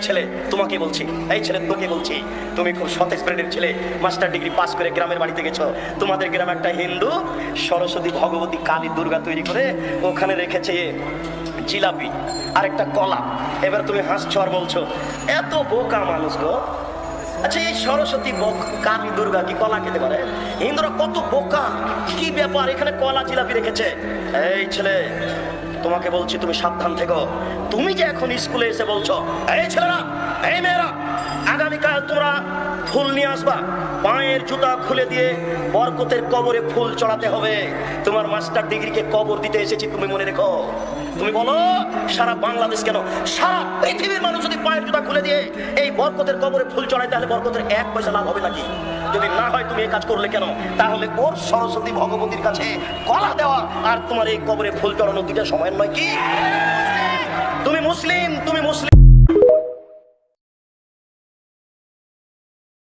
ছেলে তোমাকে বলছি, এই ছেলে তোকে বলছি, তুমি খুব সৎ স্পিরিটের ছেলে, মাস্টার ডিগ্রি পাস করে গ্রামের বাড়িতে গেছো। তোমাদের গ্রামে একটা হিন্দু সরস্বতী, ভগবতী, কালী, দুর্গা তৈরি করে ওখানে রেখেছে জিলাপি আর একটা কলা। এবার তুমি হাসছো আর বলছো এত বোকা মানুষ গো। আচ্ছা, এই সরস্বতী কালী, দুর্গা কি কলা খেতে পারে? হিন্দুরা কত বোকা, কি ব্যাপার, এখানে কলা জিলাপি রেখেছে। এই ছেলে তোমাকে বলছি, তুমি সাবধান থেকো। তুমি যে এখন স্কুলে এসে বলছো, এই ছেলেরা, এই মেয়েরা, আগামীকাল তোমরা ফুল নিয়ে আসবা, পায়ের জুতা খুলে দিয়ে বরকতের কবরে ফুল চড়াতে হবে। তোমার মাস্টার ডিগ্রিকে কবর দিতে এসেছি, তুমি মনে রেখো। তুমি বলো সারা বাংলাদেশ কেন, সারা পৃথিবীর মানুষ যদি পায়ের জুতা খুলে দিয়ে এই বরকতের কবরে ফুল চড়ায়, তাহলে বরকতের 1 পয়সা লাভ হবে নাকি? যদি না হয় তুমি এই কাজ করলে কেন? তাহলে ওর সরস্বতী ভগবতীর কাছে কলা দেওয়া আর তোমার এই কবরে ফুল চড়ানো দুইটা সময়ের নয় কি? তুমি মুসলিম, তুমি মুসলিম।